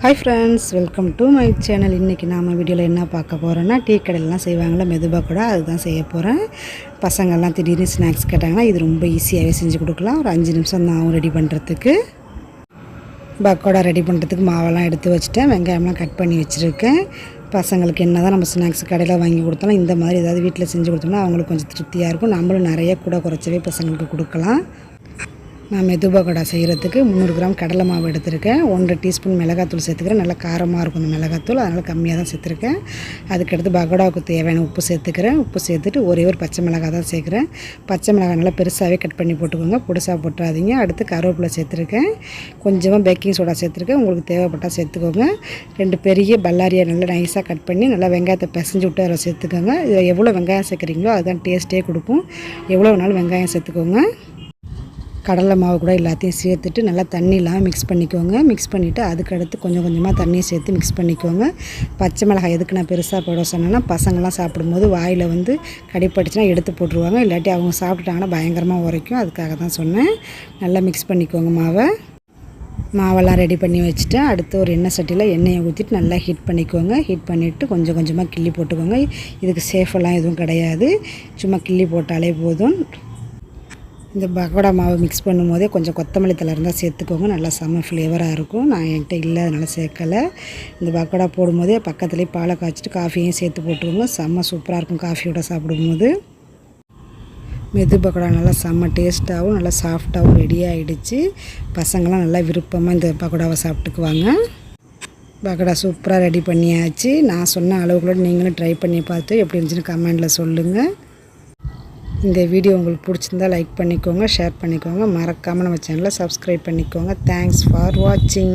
Hi friends, welcome to my channel. இன்றைக்கி நாம் வீடியோவில் என்ன பார்க்க போகிறோன்னா, டீ கடையிலலாம் செய்வாங்களே மெதுவாக கூட அதுதான் செய்ய போகிறேன். பசங்கள்லாம் திடீர்னு ஸ்நாக்ஸ் கேட்டாங்கன்னா இது ரொம்ப ஈஸியாகவே செஞ்சு கொடுக்கலாம். ஒரு 5 நிமிஷம் தான் ஆகும் ரெடி பண்ணுறதுக்கு. பக்கோடா ரெடி பண்ணுறதுக்கு மாவெல்லாம் எடுத்து வச்சுட்டேன். வெங்காயம்லாம் கட் பண்ணி வச்சுருக்கேன். பசங்களுக்கு என்ன தான் நம்ம ஸ்நாக்ஸ் கடையில் வாங்கி கொடுத்தாலும் இந்த மாதிரி ஏதாவது வீட்டில் செஞ்சு கொடுத்தோம்னா அவங்களுக்கு கொஞ்சம் திருப்தியாக இருக்கும். நம்மளும் நிறைய கூட குறைச்சவே பசங்களுக்கு கொடுக்கலாம். நான் மெது பக்கோடா செய்கிறதுக்கு 300 கிராம் கடலை மாவு எடுத்திருக்கேன். 1 டீஸ்பூன் மிளகாத்தூள் சேர்த்துக்கிறேன். நல்லா காரமாக இருக்கும் அந்த மிளகாத்தூள், அதனால் கம்மியாக தான் சேர்த்துருக்கேன். அதுக்கடுத்து பக்கோடாவுக்கு தேவையான உப்பு சேர்த்துக்கிறேன். உப்பு சேர்த்துட்டு ஒரே ஒரு பச்சை மிளகாய் தான் சேர்க்குறேன். பச்சை மிளகாய் நல்லா பெருசாகவே கட் பண்ணி போட்டுக்கோங்க, பொடிசாக போட்டுறாதீங்க. அடுத்து கருவேப்பிலை சேர்த்துருக்கேன். கொஞ்சமாக பேக்கிங் சோடா சேர்த்துருக்கேன், உங்களுக்கு தேவைப்பட்டால் சேர்த்துக்கோங்க. 2 பெரிய பல்லாரியை நல்லா நைஸாக கட் பண்ணி நல்லா வெங்காயத்தை பிசைஞ்சு விட்டு அதில் சேர்த்துக்கோங்க. இதில் எவ்வளோ வெங்காயம் சேர்க்குறீங்களோ அதுதான் டேஸ்ட்டே கொடுக்கும். எவ்வளோ வேணாலும் வெங்காயம் சேர்த்துக்கோங்க. கடலை மாவு கூட எல்லாத்தையும் சேர்த்துட்டு நல்லா தண்ணி இல்லாமல் மிக்ஸ் பண்ணிக்கோங்க. மிக்ஸ் பண்ணிவிட்டு அதுக்கடுத்து கொஞ்சம் கொஞ்சமாக தண்ணியை சேர்த்து மிக்ஸ் பண்ணிக்கோங்க. பச்சை மிளகாய் எதுக்கு நான் பெருசாக போட சொன்னேன்னா, பசங்கள்லாம் சாப்பிடும்போது வாயில் வந்து கடிப்பட்டுச்சுன்னா எடுத்து போட்டுருவாங்க, இல்லாட்டி அவங்க சாப்பிட்டுட்டாங்கன்னா பயங்கரமாக உரைக்கும். அதுக்காக தான் சொன்னேன். நல்லா மிக்ஸ் பண்ணிக்கோங்க மாவெல்லாம் ரெடி பண்ணி வச்சுட்டேன். அடுத்து ஒரு எண்ணெய் சட்டியில் எண்ணெயை ஊற்றிட்டு நல்லா ஹீட் பண்ணிக்கோங்க. ஹீட் பண்ணிவிட்டு கொஞ்சம் கொஞ்சமாக கிள்ளி போட்டுக்கோங்க. இதுக்கு சேஃபெல்லாம் எதுவும் கிடையாது, சும்மா கிள்ளி போட்டாலே போதும். இந்த பக்கோடா மாவு மிக்ஸ் பண்ணும்போதே கொஞ்சம் கொத்தமல்லி தழை இருந்தால் சேர்த்துக்கோங்க, நல்லா செம்ம ஃப்ளேவராக இருக்கும். நான் என்கிட்ட இல்லை அதனால் சேர்க்கலை. இந்த பக்கோடா போடும்போதே பக்கத்துலேயே பாலை காய்ச்சிட்டு காஃபியையும் சேர்த்து போட்டுக்கோங்க. செம்ம சூப்பராக இருக்கும் காஃபியோட சாப்பிடும்போது. மெது பக்கோடா நல்லா செம்ம டேஸ்ட்டாகவும் நல்லா சாஃப்டாகவும் ரெடி ஆகிடுச்சு. பசங்களாம் நல்லா விருப்பமாக இந்த பக்கோடாவை சாப்பிட்டுக்குவாங்க. பக்கோடா சூப்பராக ரெடி பண்ணியாச்சு. நான் சொன்ன அளவுக்குள்ள நீங்களும் ட்ரை பண்ணி பார்த்து எப்படி இருந்துச்சுன்னு கமெண்டில் சொல்லுங்கள். இந்த வீடியோ உங்களுக்கு பிடிச்சிருந்தால் லைக் பண்ணிக்கோங்க, ஷேர் பண்ணிக்கோங்க. மறக்காமல் நம்ம சேனலை சப்ஸ்கிரைப் பண்ணிக்கோங்க. தேங்க்ஸ் ஃபார் வாட்சிங்.